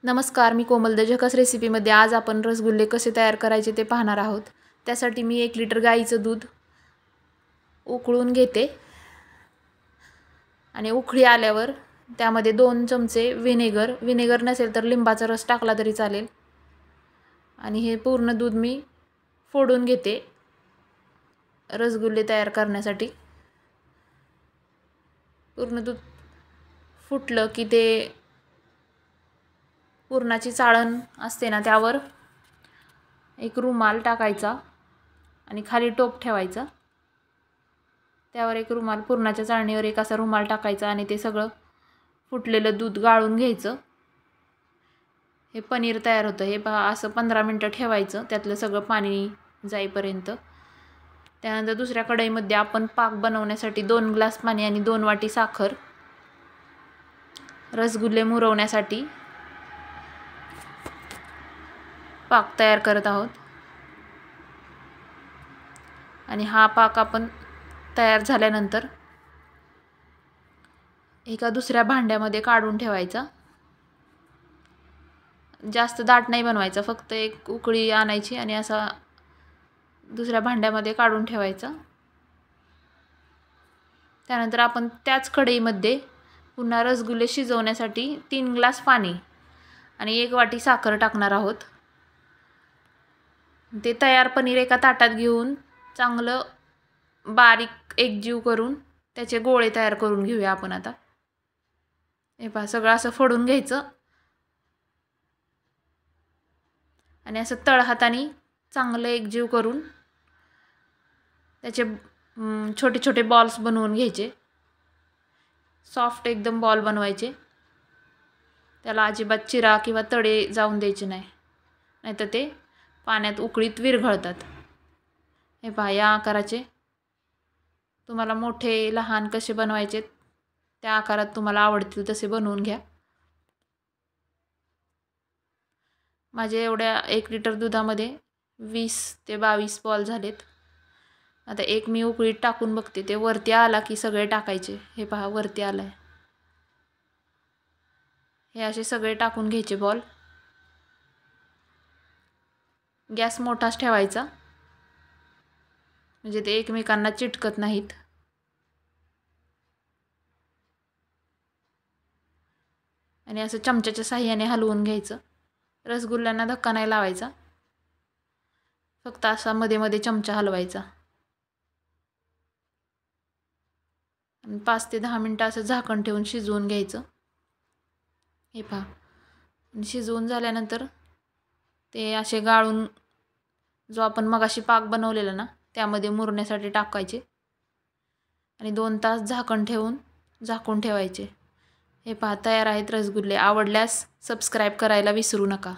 नमस्कार, मी कोमल द झकास रेसिपीमध्ये आज आपण रसगुल्ले कसे तयार करायचे ते पाहणार आहोत। त्यासाठी मी 1 लिटर गाईचं दूध उकळून घेते आणि उकळी आल्यावर त्यामध्ये 2 चमचे विनेगर नसेल तर लिंबाचा रस टाकला तरी चालेल। आणि हे पूर्ण दूध मी फोडून घेते रसगुल्ले तयार करण्यासाठी। पूर्ण दूध फुटलं की ते पुरणाची चाळण असते ना, त्यावर एक रुमाल टाकायचा आणि खाली टोप ठेवायचा। त्यावर एक रुमाल, पुरणाच्या चाळणीवर एक असा रुमाल टाकायचा आणि ते सगळं फुटलेलं दूध गाळून घ्यायचं। हे पनीर तयार होतं। हे पहा, असं 15 मिनिटं ठेवायचं त्यातलं सगळं पाणी जाईपर्यंत। त्यानंतर दुसऱ्या कढईमध्ये आपण पाक बनवण्यासाठी 2 ग्लास पाणी आणि 2 वाटी साखर, रसगुल्ले मुरवण्यासाठी पाक तयार करत आहोत। आणि हा पाक आपण तयार झाल्यानंतर एका दुसऱ्या भांड्यामध्ये काढून ठेवायचा। जास्त दाट नाही बनवायचा, फक्त एक उकळी आणायची आणि असा दुसऱ्या भांड्यामध्ये काढून ठेवायचा। त्यानंतर आपण त्याच कढईमध्ये पुन्हा रसगुल्ले शिजवण्यासाठी 3 ग्लास पाणी आणि 1 वाटी साखर टाकणार आहोत। ते तयार पनीर एका ताटात घेऊन चांगलं बारीक एकजीव करून त्याचे गोळे तयार करून घेऊया आपण आता। हे पहा, सगळं असं फोडून घ्यायचं आणि असं तळहाताने चांगलं एकजीव करून त्याचे छोटे छोटे बॉल्स बनवून घ्यायचे। सॉफ्ट एकदम बॉल बनवायचे। त्याला अजिबात चिरा किंवा तडे जाऊन द्यायचे नाही, नाहीतर ते पाण्यात उकळीत विरघळतात। हे पहा, या आकाराचे तुम्हाला मोठे लहान कसे बनवायचे त्या आकारात तुम्हाला आवडतील तसे बनवून घ्या। माझे एवढ्या 1 लिटर दुधामध्ये 20 ते 22 बॉल झालेत। आता एक मी उकळीत टाकून बघते, ते वरती आला की सगळे टाकायचे। हे पहा, वरती आलाय। हे असे सगळे टाकून घ्यायचे बॉल। गॅस मोठाच ठेवायचा म्हणजे ते एकमेकांना चिटकत नाहीत। आणि असं चमच्याच्या साहाय्याने हलवून घ्यायचं। रसगुल्ल्यांना धक्का नाही लावायचा, फक्त असा मध्ये मध्ये चमचा हलवायचा। आणि 5 ते 10 मिनिटं असं झाकण ठेवून शिजवून घ्यायचं। हे पहा, शिजवून झाल्यानंतर ते असे गाळून जो आपण मगाशी पाक बनवलेला ना, त्यामध्ये मुरण्यासाठी टाकायचे आणि 2 तास झाकण ठेवून झाकून ठेवायचे। हे पहा, तयार आहेत रसगुल्ले। आवडल्यास सबस्क्राईब करायला विसरू नका।